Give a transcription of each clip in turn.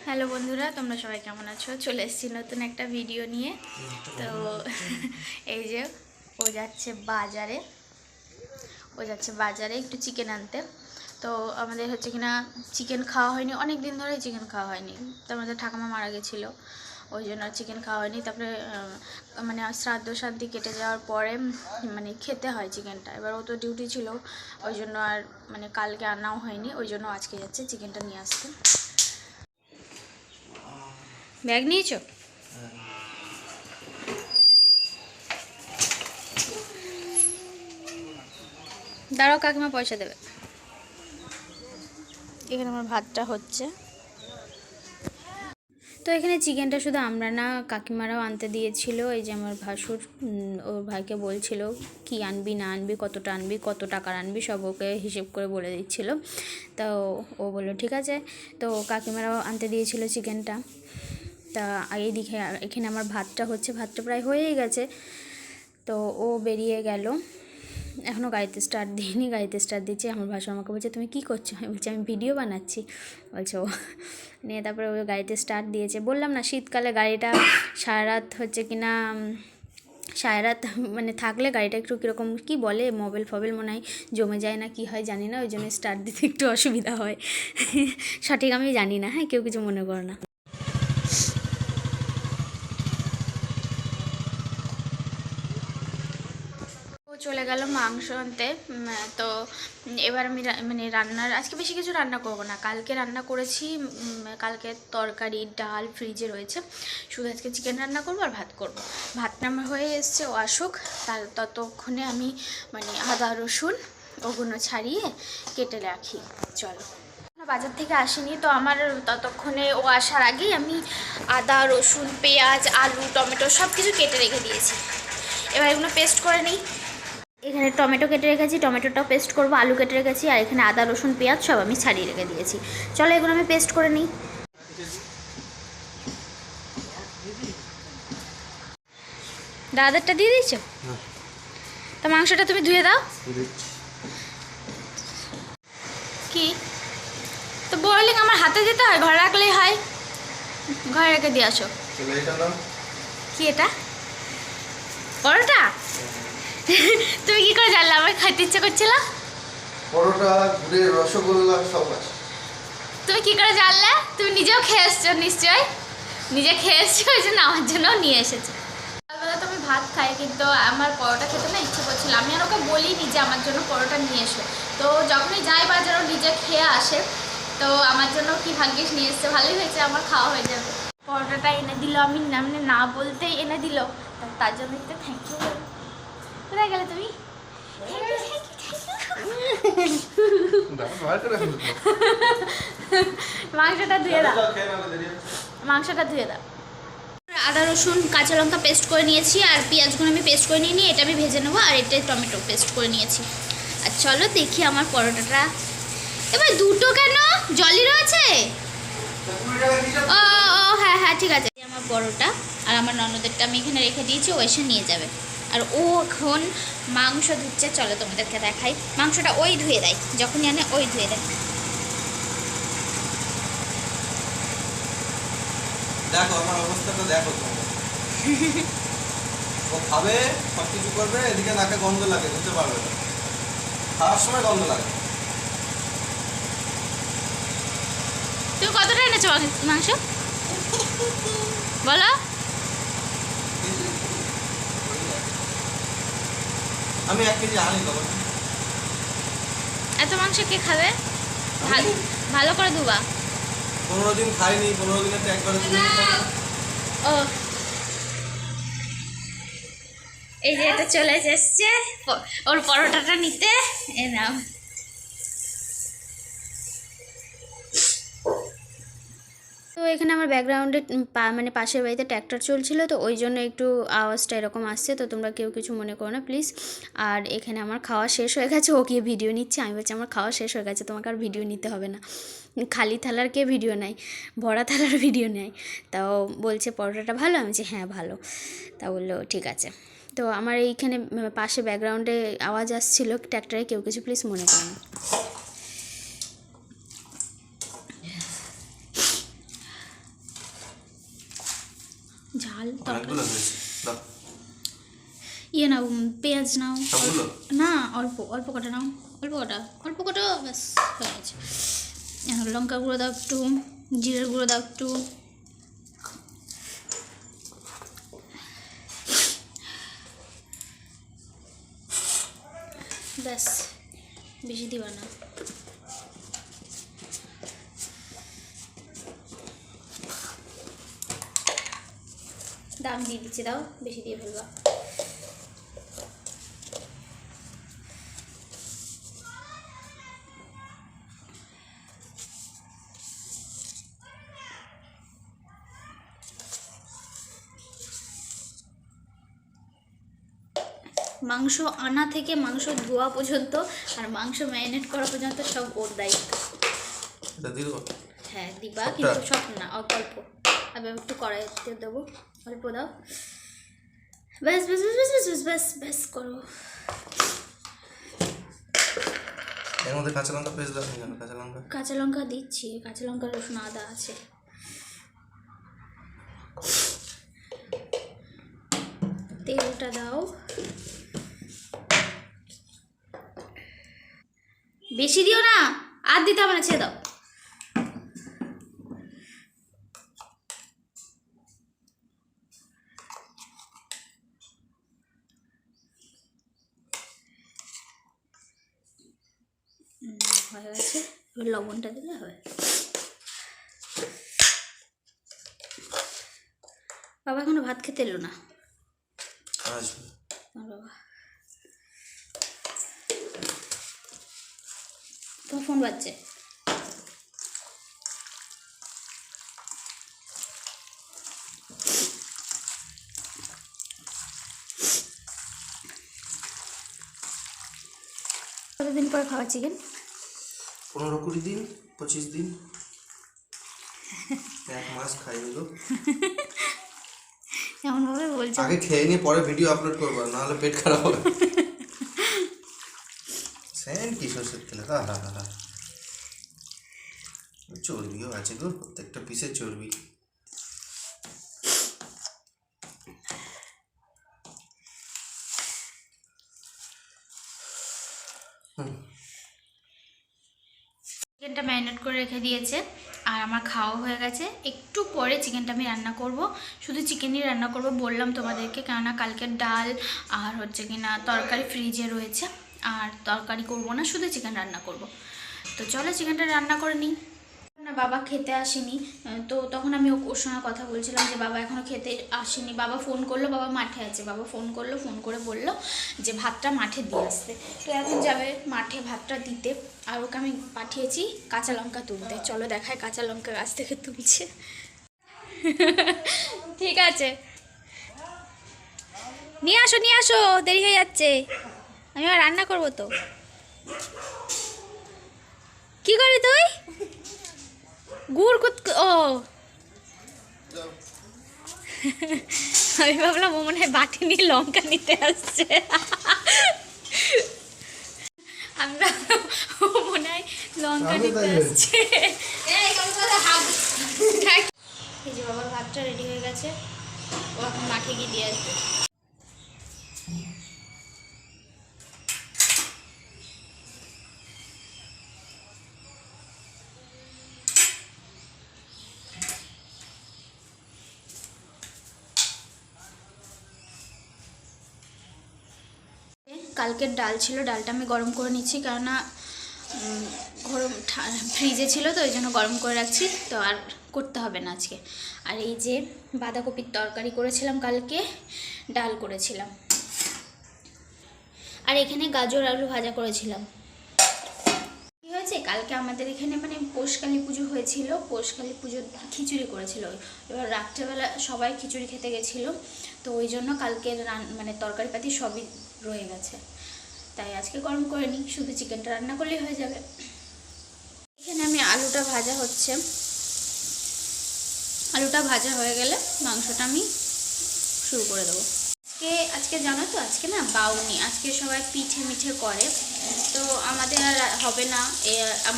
Hello বন্ধুরা, তোমরা সবাই কেমন আছো? চলে এসেছি নতুন একটা ভিডিও নিয়ে। তো এই যে ও যাচ্ছে বাজারে একটু চিকেন আনতে। তো আমাদের হচ্ছে কিনা চিকেন খাওয়া হয়নি, অনেক দিন ধরে চিকেন খাওয়া হয়নি। তো আমাদের ঠাকুমা মারা গেছিলো, ওই জন্য আর চিকেন খাওয়া হয়নি। তারপরে মানে শ্রাদ্ধ কেটে যাওয়ার পরে মানে খেতে হয় চিকেনটা। এবার ও তো ডিউটি ছিল, ওই জন্য আর মানে কালকে আনাও হয়নি, ওই জন্য আজকে যাচ্ছে চিকেনটা নিয়ে আসতে। ব্যাগ নিয়েছো? দাঁড়াও, কাকিমা পয়সা দেবে। এখানে আমার ভাতটা হচ্ছে। তো এখানে চিকেনটা শুধু আমরা না, কাকিমারাও আনতে দিয়েছিল। এই যে আমার ভাসুর ওর ভাইকে বলছিল কি আনবি না আনবি, কতটা আনবি, কত টাকার আনবি, সব ওকে হিসেব করে বলে দিচ্ছিল। তো ও বললো ঠিক আছে। তো কাকিমারাও আনতে দিয়েছিল চিকেনটা। তা এইদিকে এখানে আমার ভাতটা হচ্ছে, ভাতটা প্রায় হয়েই গেছে। তো ও বেরিয়ে গেল, এখনও গাড়িতে স্টার্ট দিইনি। গাড়িতে স্টার্ট দিচ্ছি, আমার ভাসু আমাকে বলছে তুমি কী করছো? আমি বলছি আমি ভিডিও বানাচ্ছি। বলছে ও নিয়ে তারপরে ওই গাড়িতে স্টার্ট দিয়েছে। বললাম না শীতকালে গাড়িটা সারা রাত হচ্ছে কিনা, সারা রাত মানে থাকলে গাড়িটা একটু কীরকম কী বলে, মোবাইল ফবেল মনে হয় জমে যায় না কি হয় জানি না, ওই জন্য স্টার্ট দিতে একটু অসুবিধা হয়। সঠিক আমি জানি না, হ্যাঁ কেউ কিছু মনে করো না। চলে গেল মাংস আনতে। তো এবার আমি মানে রান্নার আজকে বেশি কিছু রান্না করব না, কালকে রান্না করেছি। কালকে তরকারি ডাল ফ্রিজে রয়েছে, শুধু আজকে চিকেন রান্না করব আর ভাত করব। ভাতটা আমার হয়ে এসছে, ও আসুক, তার ততক্ষণে আমি মানে আদা রসুন ওগুলো ছাড়িয়ে কেটে রাখি। চলো, বাজার থেকে আসিনি তো, আমার ততক্ষণে ও আসার আগেই আমি আদা রসুন পেঁয়াজ আলু টমেটো সব কিছু কেটে রেখে দিয়েছি। এবার এগুলো পেস্ট করে নিই। এখানে টমেটো কেটে রেখেছি, টমেটোটাও পেস্ট করবো, আলু কেটে রেখেছি, আর এখানে আদা রসুন পেঁয়াজ সব আমি ছাড়িয়ে রেখে দিয়েছি। চলো এগুলো আমি পেস্ট করে নিই। দাদারটা দিয়ে দিচ্ছ? তা মাংসটা তুমি ধুয়ে দাও। কি তো বললি আমার হাতে দিতে হয়, ঘরে রাখলেই হয়, ঘরে রেখে দিয়ে আসো। কি এটা পরোটা? তুমি কি করে জানলে আমার খাইতে ইচ্ছে করছিল? পরোটা গুড়ের রসগোল্লা সব আছে। তুমি কি করে জানলে? তুমি নিজেও খেয়ে এসছো নিশ্চয়ই, নিজে খেয়ে এসছো, ওই জন্য আমার জন্যও নিয়ে এসেছো। সকালবেলা তো আমি ভাত খাই, কিন্তু আমার পরোটা খেতে না ইচ্ছে করছিল। আমি আর ওকে বলিনি যে আমার জন্য পরোটা নিয়ে এসো। তো যখনই যাই বাজারও নিজে খেয়ে আসে। তো আমার জন্য কি ভাগ্যিস নিয়ে এসছে, ভালোই হয়েছে, আমার খাওয়া হয়ে যাবে। পরোটাটা এনে দিল, আমি মানে না বলতেই এনে দিল, তার জন্য একটু থ্যাংক ইউ। কোথায় গেলে তুমি? মাংসটা ধুয়ে দাও, মাংসটা ধুয়ে দাও। আদা রসুন কাঁচা লঙ্কা পেস্ট করে নিয়েছি, আর পেঁয়াজগুলো আমি পেস্ট করে নিয়ে এটা আমি ভেজে নেবো, আর এটা টমেটো পেস্ট করে নিয়েছি। আর চলো দেখি আমার পরোটাটা। এবার দুটো কেন, জলই রয়েছে? ও হ্যাঁ হ্যাঁ ঠিক আছে। আমার পরোটা আর আমার ননদেরটা আমি এখানে রেখে দিয়েছি, ও এসে নিয়ে যাবে। আর ও এখন মাংস ধুচ্ছে, চলো তোমাদেরকে দেখাই। মাংসটা ওই ধুয়ে দেয়, যখনই আনে ওই ধুয়ে দেয়। দেখো আমার অবস্থাটা দেখো তোমরা। ও খাবে, সব কিছু করবে, এদিকে নাকে গন্ধ লাগে, বুঝতে পারবে না, খাওয়ার সময় গন্ধ লাগে। তুমি কতটা এনেছো মাংস বলো? আমি 1 কেজি আনি তো। এত মাংস কে খাবে? ভালো করে ধুবা। 15 দিন খাইনি, 15 দিনে তো একবারে ও এই যে এটা চলে এসছে ওর পরোটাটা নিতে। এ নাও। তো এখানে আমার ব্যাকগ্রাউন্ডে মানে পাশের বাড়িতে ট্র্যাক্টর চলছিল, তো ওই জন্য একটু আওয়াজটা এরকম আসছে, তো তোমরা কেউ কিছু মনে করো না প্লিজ। আর এখানে আমার খাওয়া শেষ হয়ে গেছে, ও গিয়ে ভিডিও নিচ্ছে। আমি বলছি আমার খাওয়া শেষ হয়ে গেছে, তোমাকে আর ভিডিও নিতে হবে না। খালি থালার কে ভিডিও নেয়, ভরা থালার ভিডিও নেয়। তাও বলছে পরোটাটা ভালো, আমি বলছি হ্যাঁ ভালো। তা বললো ঠিক আছে। তো আমার এইখানে পাশে ব্যাকগ্রাউন্ডে আওয়াজ আসছিল ট্র্যাক্টরে, কেউ কিছু প্লিজ মনে করো না। ঝাল অনেকগুলো হয়েছে, দাও ইয়ে নাও, পেঁয়াজ নাও। সবগুলো? না, অল্প অল্প কটা নাও, অল্প কটা ব্যাস হয়ে গেছে। এখন লঙ্কা গুঁড়ো দাও একটু, জিরের গুঁড়ো দাও একটু, ব্যাস, বেশি দিবা না। দাম দিয়ে দিচ্ছি, দাও, বেশি দিয়ে ফেলবা। মাংস আনা থেকে মাংস ধোয়া পর্যন্ত আর মাংস ম্যারিনেট করা পর্যন্ত সব ওর দায়িত্ব। এটা দিয়ে দেবো? হ্যাঁ দিবা, কিন্তু সব না, অল্প অল্প। আমি একটু কড়াইতে দেবো, অল্প দাও, ব্যাস ব্যাস ব্যাস ব্যাস ব্যাস ব্যাস ব্যাস করো। এর মধ্যে কাঁচা লঙ্কা পেস্ট দাও? কাঁচা লঙ্কা দিচ্ছি, কাঁচা লঙ্কা রসুন আদা আছে। তেলটা দাও, বেশি দিও না, আর দিতে হবে না, ছেড়ে দাও। হয়ে গেছে, এবার লবণটা দিলে হবে। বাবা এখনো ভাত খেতে এলো না। বাবা তোমার ফোন বাজছে। কতদিন পরে খাওয়া চিকেন? 15-20 দিন, 25 দিন, 1 মাস খাইনি গো। এমনভাবে বলছো। আগে খেয়ে নিয়ে পরে ভিডিও আপলোড করবো, নাহলে পেট খারাপ হবে। সেন কি সরষের তেলে, হা হা হা, চর্বিও আছে গো, প্রত্যেকটা পিসে চর্বি। চিকেনটা ম্যারিনেট করে রেখে দিয়েছে আর আমার খাওয়া হয়ে গেছে। একটু পরে চিকেনটা আমি রান্না করব, শুধু চিকেনই রান্না করব বললাম তোমাদেরকে, কেননা কালকের ডাল আর হচ্ছে কিনা তরকারি ফ্রিজে রয়েছে, আর তরকারি করব না, শুধু চিকেন রান্না করব। তো চলো চিকেনটা রান্না করে নিই। না বাবা খেতে আসেনি, তো তখন আমি ওর সঙ্গে কথা বলছিলাম যে বাবা এখনও খেতে আসেনি। বাবা ফোন করলো, বাবা মাঠে আছে, বাবা ফোন করলো, ফোন করে বললো যে ভাতটা মাঠে দিয়ে আসতে। তো এখন যাবে মাঠে ভাতটা দিতে, আর ওকে আমি পাঠিয়েছি কাঁচা লঙ্কা তুলতে। চলো দেখায় কাঁচা লঙ্কা গাছ থেকে তুলছে। ঠিক আছে, নিয়ে আসো, দেরি হয়ে যাচ্ছে, আমি আবার রান্না করবো তো। কি করবি তুই? গুড় ও আমি ভাবলাম ও মনে হয় বাটি নিয়ে লঙ্কা নিতে আসছে। আমি ভাবলাম ও মনে হয় লঙ্কা নিতে আসছে। এই যে বাবার ভাতটা রেডি হয়ে গেছে, ও এখন মাঠে গিয়ে দিয়ে আসবে। কালকের ডাল ছিল, ডালটা আমি গরম করে নিচ্ছি, কেননা গরম ফ্রিজে ছিল তো ওই জন্য গরম করে রাখছি, তো আর করতে হবে না আজকে। আর এই যে বাঁধাকপির তরকারি করেছিলাম কালকে, ডাল করেছিলাম, আর এখানে গাজর আলু ভাজা করেছিলাম। কী হয়েছে, কালকে আমাদের এখানে মানে পৌষকালী পুজো হয়েছিল, পৌষকালী পুজোর খিচুড়ি করেছিল। এবার রাত্রেবেলা সবাই খিচুড়ি খেতে গেছিলো, তো ওই জন্য কালকে মানে তরকারিপাতি সবই রয়ে গেছে, তাই আজকে গরম করে নিই, শুধু চিকেনটা রান্না করলেই হয়ে যাবে। এখানে আমি আলুটা ভাজা হচ্ছে, আলুটা ভাজা হয়ে গেলে মাংসটা আমি শুরু করে দেবো। আজকে জানো তো, আজকে না বাউনি, আজকে সবাই পিঠে মিঠে করে, তো আমাদের আর হবে না,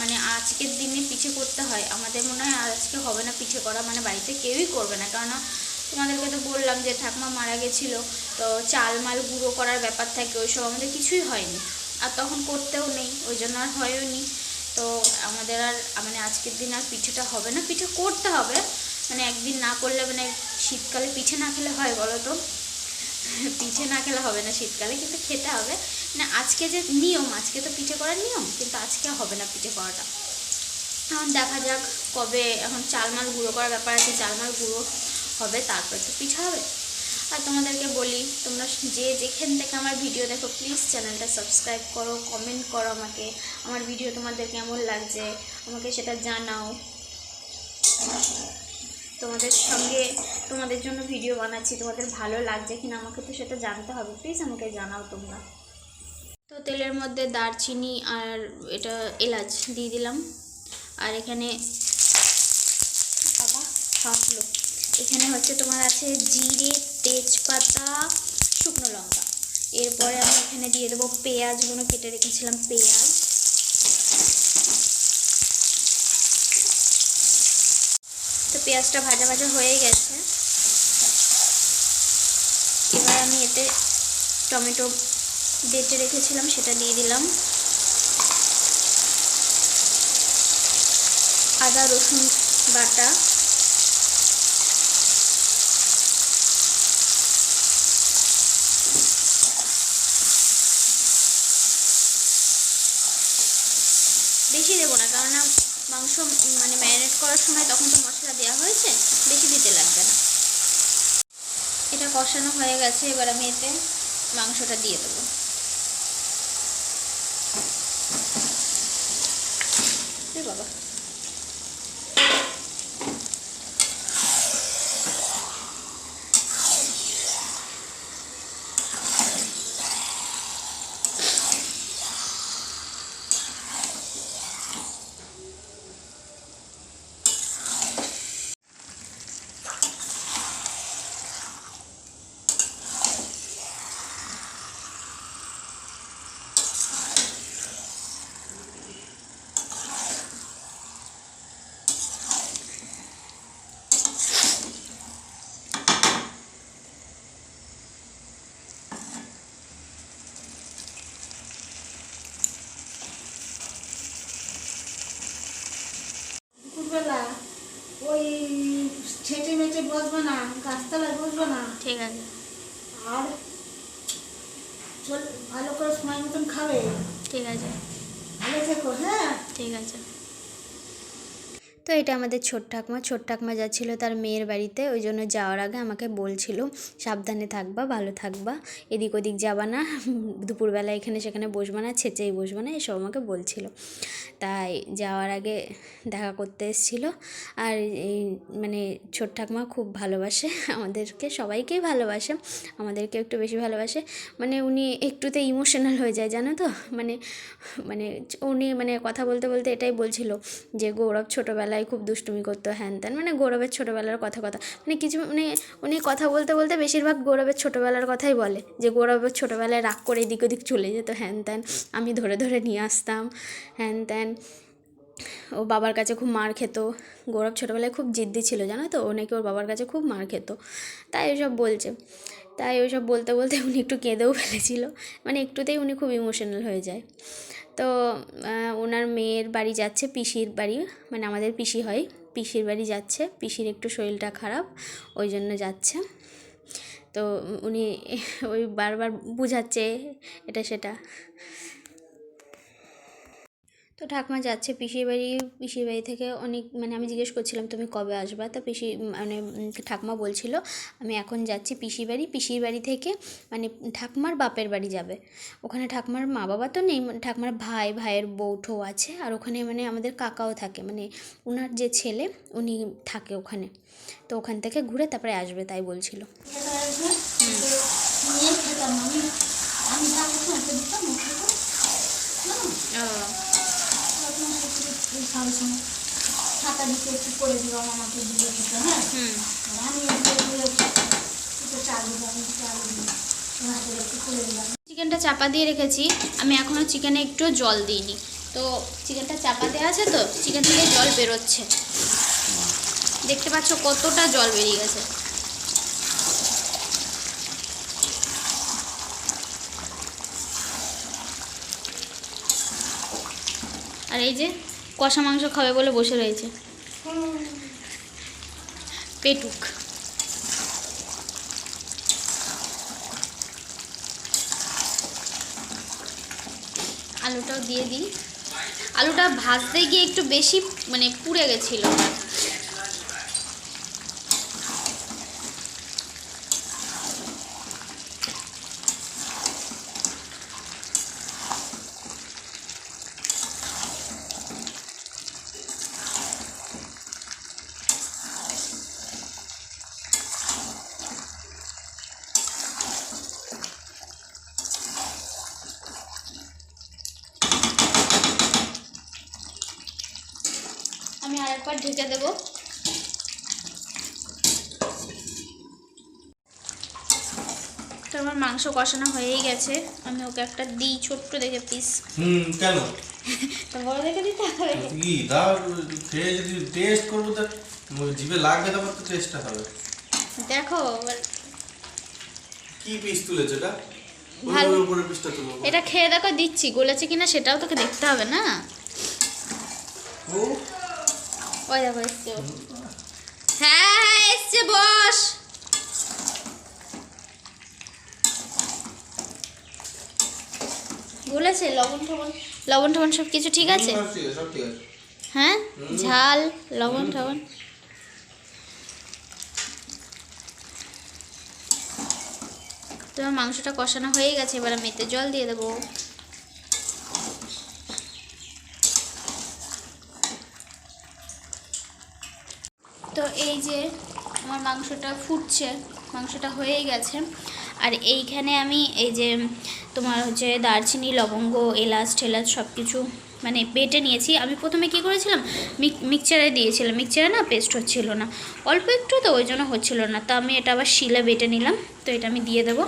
মানে আজকের দিনে পিঠে করতে হয়, আমাদের মনে হয় আর আজকে হবে না পিঠে করা, মানে বাড়িতে কেউই করবে না, কারণ তোমাদেরকে তো বললাম যে ঠাকুমা মারা গেছিলো, তো চাল মাল গুঁড়ো করার ব্যাপার থাকে, ওইসব আমাদের কিছুই হয়নি, আর তখন করতেও নেই, ওই জন্য আর হয়ও নি। তো আমাদের আর মানে আজকের দিন আর পিঠেটা হবে না, পিঠে করতে হবে, মানে একদিন না করলে মানে শীতকালে পিঠে না খেলে হয় বলো তো? পিঠে না খেলে হবে না শীতকালে, কিন্তু খেতে হবে। মানে আজকে যে নিয়ম, আজকে তো পিঠে করার নিয়ম, কিন্তু আজকে হবে না পিঠে করাটা। এখন দেখা যাক কবে, এখন চালমাল গুঁড়ো করার ব্যাপার আছে, চালমাল গুঁড়ো হবে তারপরে তো পিঠা হবে। আর তোমাদেরকে বলি, তোমরা যে যেখান থেকে আমার ভিডিও দেখো প্লিজ চ্যানেলটা সাবস্ক্রাইব করো, কমেন্ট করো আমাকে, আমার ভিডিও তোমাদের কেমন লাগছে আমাকে সেটা জানাও। তোমাদের সঙ্গে, তোমাদের জন্য ভিডিও বানাচ্ছি, তোমাদের ভালো লাগছে কিনা আমাকে তো সেটা জানতে হবে, প্লিজ আমাকে জানাও তোমরা। তো তেলের মধ্যে দারচিনি আর এটা এলাচ দিয়ে দিলাম, আর এখানে বাবা ফাটলো, এখানে হচ্ছে তোমার আছে জিরে, তেজপাতা, শুকনো লঙ্কা। এরপরে আমি এখানে দিয়ে দেবো পেঁয়াজগুলো কেটে রেখেছিলাম, পেঁয়াজ। তো পেঁয়াজটা ভাজা ভাজা হয়ে গেছে, এবার আমি এতে টমেটো বেটে রেখেছিলাম সেটা দিয়ে দিলাম, আদা রসুন বাটা, বেশি দেবো না, কারণ মাংস মানে ম্যারিনেট করার সময় তখন তো মশলা দেওয়া হয়েছে, বেশি দিতে লাগবে না। এটা কষানো হয়ে গেছে, এবার আমি এতে মাংসটা দিয়ে দেবো। বাবা দুপুরবেলা ওই ছেটে মেটে বসবে না, গাছতলায় বসবে না, ঠিক আছে, আর ভালো করে সময় মতন খাবে। ঠিক আছে, ভালো থেকো, হ্যাঁ। ঠিক আছে। তো এটা আমাদের ছোট ঠাকমা যাচ্ছিলো তার মেয়ের বাড়িতে, ওই জন্য যাওয়ার আগে আমাকে বলছিল সাবধানে থাকবা, ভালো থাকবা, এদিক ওদিক যাবা না, দুপুরবেলা এখানে সেখানে বসবা না, ছেঁচেই বসবা না, এসব আমাকে বলছিল। তাই যাওয়ার আগে দেখা করতে এসেছিলো। আর এই মানে ছোট ঠাকমা খুব ভালোবাসে আমাদেরকে, সবাইকেই ভালোবাসে, আমাদেরকে একটু বেশি ভালোবাসে। মানে উনি একটুতে ইমোশনাল হয়ে যায় জানো তো, মানে মানে উনি মানে কথা বলতে বলতে এটাই বলছিল যে গৌরব ছোটোবেলায় খুব দুষ্টুমি করতো, হ্যান ত্যান, মানে গৌরবের ছোটোবেলার কথা মানে কিছু মানে উনি কথা বলতে বলতে বেশিরভাগ গৌরবের ছোটোবেলার কথাই বলে, যে গৌরবের ছোটোবেলায় রাগ করে এদিক ওদিক চলে যেত, হ্যান ত্যান, আমি ধরে ধরে নিয়ে আসতাম, হ্যান ত্যান, ও বাবার কাছে খুব মার খেত। গৌরব ছোটোবেলায় খুব জিদ্দি ছিল জানো তো, ও নাকি ওর বাবার কাছে খুব মার খেত, তাই ওইসব বলছে। তাই ওইসব বলতে বলতে উনি একটু কেঁদেও ফেলেছিল, মানে একটুতেই উনি খুব ইমোশনাল হয়ে যায়। তো ওনার মেয়ের বাড়ি যাচ্ছে, পিসির বাড়ি, মানে আমাদের পিসি হয়, পিসির বাড়ি যাচ্ছে, পিসির একটু শরীরটা খারাপ ওই জন্য যাচ্ছে। তো উনি ওই বারবার বুঝাচ্ছে এটা সেটা। তো ঠাকুমা যাচ্ছে পিসির বাড়ি থেকে অনেক, মানে আমি জিজ্ঞেস করছিলাম তুমি কবে আসবা, তো পিসি মানে ঠাকুমা বলছিল আমি এখন যাচ্ছি পিসির বাড়ি থেকে মানে ঠাকুমার বাপের বাড়ি যাবে, ওখানে ঠাকুমার মা বাবা তো নেই, ঠাকুমার ভাইয়ের বউঠো আছে, আর ওখানে মানে আমাদের কাকাও থাকে, মানে ওনার যে ছেলে উনি থাকে ওখানে, তো ওখান থেকে ঘুরে তারপরে আসবে তাই বলছিল। ছাতা দিতে একটু করে দিলাম আমাকে দিয়ে দিতে, হ্যাঁ। আমি একটু করে দিলাম। চিকেনটা চাপা দিয়ে রেখেছি আমি, এখনও চিকেনে একটু জল দিইনি, তো চিকেনটা চাপা দেওয়া আছে তো চিকেন থেকে জল বেরোচ্ছে, দেখতে পাচ্ছ কতটা জল বেরিয়ে গেছে। আর এই যে কষা মাংস খাবে বলে বসে রয়েছে পেটুক। আলুটাও দিয়ে দিই। আলুটা ভাজতে গিয়ে একটু বেশি মানে পুড়ে গেছিল। আমি আরেকবার ঢেকে দেবো। তো আমার মাংস কষানো হয়েই গেছে। আমি ওকে একটা দিই ছোট্ট দেখে পিস। কেন তো বড় দেখে দিতে হবে। কি দাও, খেয়ে যদি টেস্ট করবো তো জিভে লাগবে, তারপর তো টেস্টটা হবে। দেখো কি পিস তুলেছে এটা? ভালো। উপরে পিসটা তুলো। এটা খেয়ে দেখো দিচ্ছি, গলেছে কিনা সেটাও তোকে দেখতে হবে না। ও ওই দেখো এসছে। হ্যাঁ হ্যাঁ এসছে, বস। গলেছে, লবণ টবণ সব কিছু ঠিক আছে? সব ঠিক আছে, সব ঠিক আছে। হ্যাঁ, ঝাল লবণ টবণ। তো মাংসটা কষানো হয়ে গেছে, এবার আমি এতে জল দিয়ে দেবো। তো এই যে আমার মাংসটা ফুটছে, মাংসটা হয়েই গেছে। আর এইখানে আমি এই যে তোমার হচ্ছে দারচিনি লবঙ্গ এলাচ ঠেলাচ সব কিছু মানে বেটে নিয়েছি। আমি প্রথমে কি করেছিলাম, মিক্সচারে দিয়েছিলাম, মিক্সচারে না পেস্ট হচ্ছিল না, অল্প একটু, তো ওই জন্য হচ্ছিল না। তো আমি এটা আবার শিলে বেটে নিলাম। তো এটা আমি দিয়ে দেবো,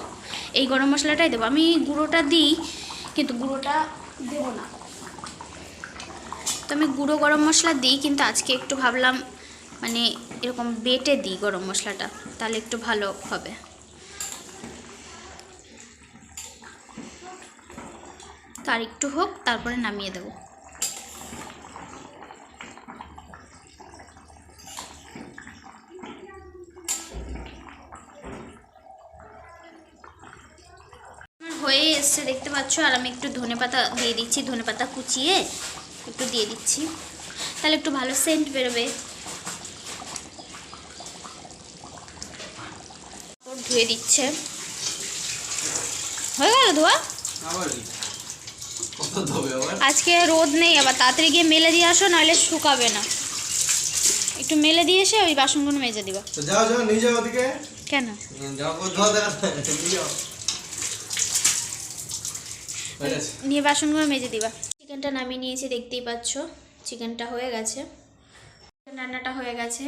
এই গরম মশলাটাই দেবো। আমি গুঁড়োটা দিই কিন্তু গুঁড়োটা দেবো না। তো আমি গুঁড়ো গরম মশলা দিই, কিন্তু আজকে একটু ভাবলাম মানে এরকম বেটে দিই গরম মশলাটা, তাহলে একটু ভালো হবে। তার একটু হোক, তারপরে নামিয়ে দেবো। আমার হয়ে এসছে দেখতে পাচ্ছ। আর আমি একটু ধনেপাতা দিয়ে দিচ্ছি, ধনেপাতা কুচিয়ে একটু দিয়ে দিচ্ছি, তাহলে একটু ভালো সেন্ট বেরোবে। ধুয়ে দিচ্ছে, হয়ে গেল ধোয়া। আবার কি কত ধোবে আবার? আজকে রোদ নেই, আবার তাড়াতাড়ি গিয়ে মেলে দিয়ে আসো, নাহলে শুকাবে না। একটু মেলে দিয়ে এসে ওই বাসনগুলো মেজে দিবা। তো যাও যাও, নিয়ে যাও ওদিকে। কেন? যাও, ধোয়া দেখা নিয়ে যাও। হয়ে গেছে। নিয়ে বাসনগুলো মেজে দিবা। চিকেনটা নামিয়ে নিয়েছি, দেখতেই পাচ্ছ চিকেনটা হয়ে গেছে, রান্নাটা হয়ে গেছে।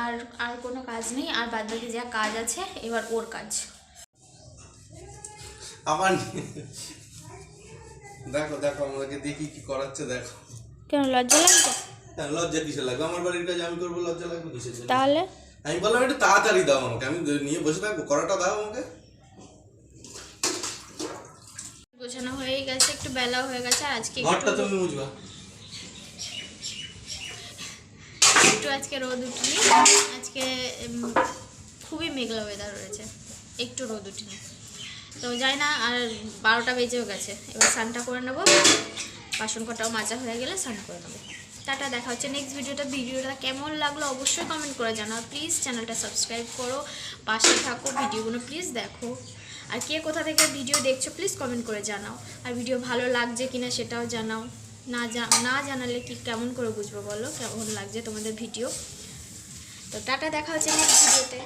আর আর কোনো কাজ নেই, আর বাদ বাকি যা কাজ আছে এবার ওর কাজ। আবার দেখো দেখো আমাকে দেখি কি করাচ্ছে, দেখো। কেন লজ্জা লাগবে? হ্যাঁ, লজ্জা কিসে লাগবে? আমার বাড়ির কাজ আমি করবো, লজ্জা লাগবে কিসের জন্য? তাহলে আমি বললাম একটু তাড়াতাড়ি দাও আমাকে, আমি নিয়ে বসে থাকবো, করাটা দাও আমাকে। গোছানো হয়ে গেছে, একটু বেলাও হয়ে গেছে। আর আজকে ঘরটা তুমি মুছবা। একটু আজকে রোদ উঠেনি, আজকে খুবই মেঘলা ওয়েদার রয়েছে, একটু রোদ উঠেনি। তো যাই না, আর 12টা বেজেও গেছে। এবার স্নানটা করে নেবো, বাসন কটাও মাজা হয়ে গেলে স্নান করে নেবো। টাটা, দেখা হচ্ছে নেক্সট ভিডিওটা কেমন লাগলো অবশ্যই কমেন্ট করে জানাও। প্লিজ চ্যানেলটা সাবস্ক্রাইব করো, পাশে থাকো, ভিডিওগুলো প্লিজ দেখো। আর কে কোথা থেকে ভিডিও দেখছো প্লিজ কমেন্ট করে জানাও। আর ভিডিও ভালো লাগছে কিনা সেটাও জানাও। না জানালে কি কেমন করে বুঝবো বলো কেমন লাগছে তোমাদের ভিডিও। তো টাটা, দেখা হচ্ছে নেক্সট ভিডিওতে।